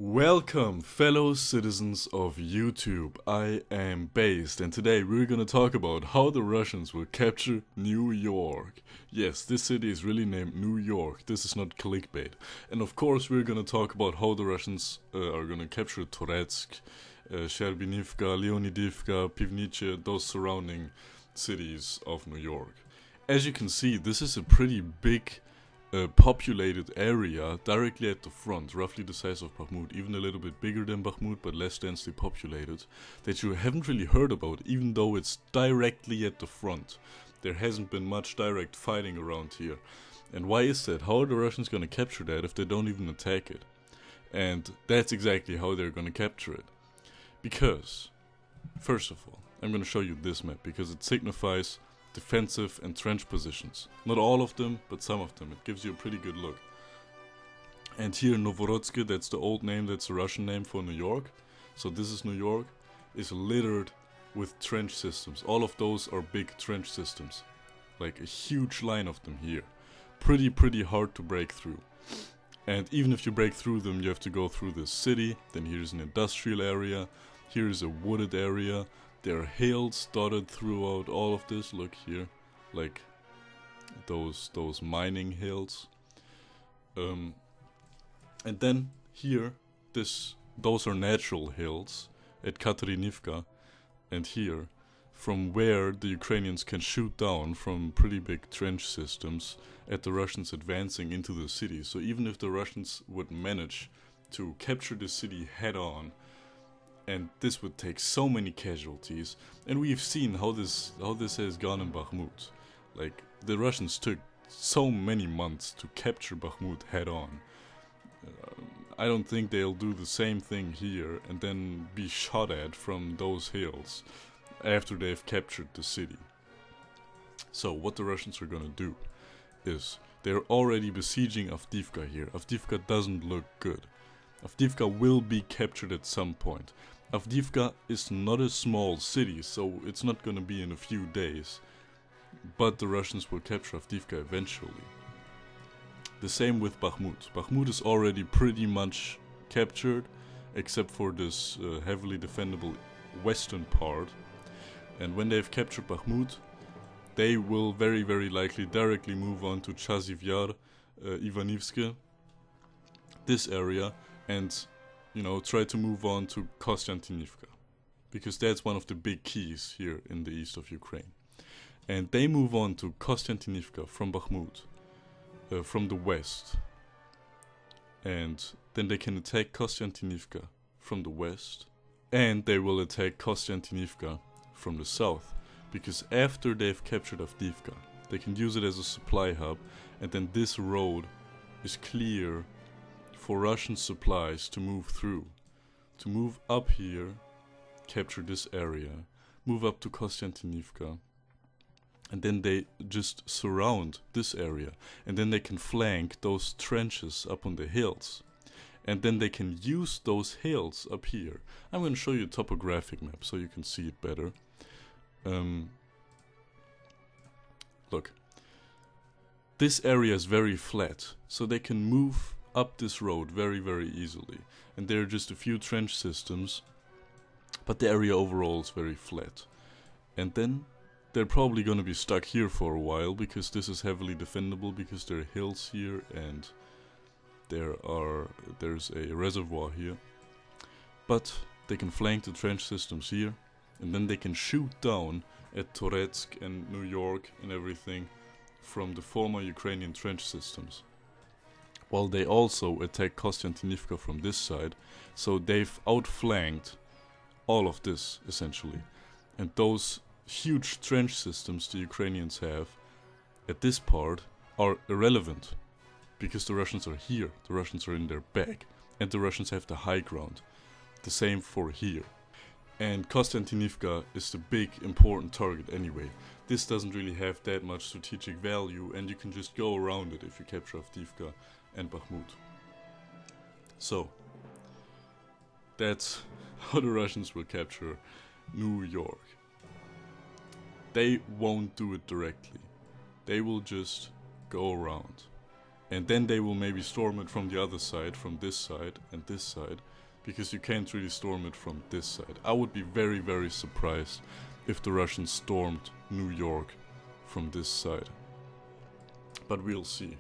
Welcome, fellow citizens of YouTube. I am Based, and today we're gonna talk about how the Russians will capture New York. Yes, this city is really named New York. This is not clickbait. And of course, we're gonna talk about how the Russians are gonna capture Toretsk, Sherbinivka, Leonidivka, Pivnice, those surrounding cities of New York. As you can see, this is a pretty big populated area directly at the front, roughly the size of Bakhmut, even a little bit bigger than Bakhmut, but less densely populated, that you haven't really heard about, even though it's directly at the front. There hasn't been much direct fighting around here. And why is that? How are the Russians going to capture that if they don't even attack it? And that's exactly how they're going to capture it. Because, first of all, I'm going to show you this map, because it signifies defensive and trench positions. Not all of them, but some of them. It gives you a pretty good look. And here Novorodsky, that's the old name, that's the Russian name for New York. So this is New York, is littered with trench systems. All of those are big trench systems. Like a huge line of them here. Pretty hard to break through. And even if you break through them, you have to go through this city. Then here's an industrial area. Here is a wooded area. There are hills dotted throughout all of this. Look here, like those mining hills. And then here, those are natural hills at Katerinivka, and here, from where the Ukrainians can shoot down from pretty big trench systems at the Russians advancing into the city. So even if the Russians would manage to capture the city head on, and this would take so many casualties, and we've seen how this has gone in Bakhmut. Like, the Russians took so many months to capture Bakhmut head on. I don't think they'll do the same thing here and then be shot at from those hills after they've captured the city. So what the Russians are gonna do is they're already besieging Avdiivka here. Avdiivka doesn't look good. Avdiivka will be captured at some point. Avdiivka is not a small city, so it's not gonna be in a few days. But the Russians will capture Avdiivka eventually. The same with Bakhmut. Bakhmut is already pretty much captured, except for this heavily defendable western part. And when they've captured Bakhmut, they will very likely directly move on to Chaziv Yar, Ivanivske, this area, and try to move on to Kostiantynivka, because that's one of the big keys here in the east of Ukraine. And they move on to Kostiantynivka from Bakhmut, from the west, and then they can attack Kostiantynivka from the west, and they will attack Kostiantynivka from the south, because after they've captured Avdiivka, they can use it as a supply hub, and then this road is clear for Russian supplies to move through, to move up here, capture this area, move up to Kostiantynivka, and then they just surround this area, and then they can flank those trenches up on the hills, and then they can use those hills up here. I'm going to show you a topographic map so you can see it better. Look, this area is very flat, so they can move up this road very easily, and there are just a few trench systems, but the area overall is very flat. And then they're probably gonna be stuck here for a while, because this is heavily defendable, because there are hills here and there's a reservoir here. But they can flank the trench systems here, and then they can shoot down at Toretsk and New York and everything from the former Ukrainian trench systems. While they also attack Kostiantynivka from this side, so they've outflanked all of this, essentially. And those huge trench systems the Ukrainians have at this part are irrelevant, because the Russians are here, the Russians are in their back, and the Russians have the high ground. The same for here. And Kostiantynivka is the big important target anyway. This doesn't really have that much strategic value, and you can just go around it if you capture Avdiivka and Bakhmut. So, that's how the Russians will capture New York. They won't do it directly. They will just go around And then they will maybe storm it from the other side, from this side and this side, because you can't really storm it from this side. I would be very, very surprised if the Russians stormed New York from this side. But we'll see.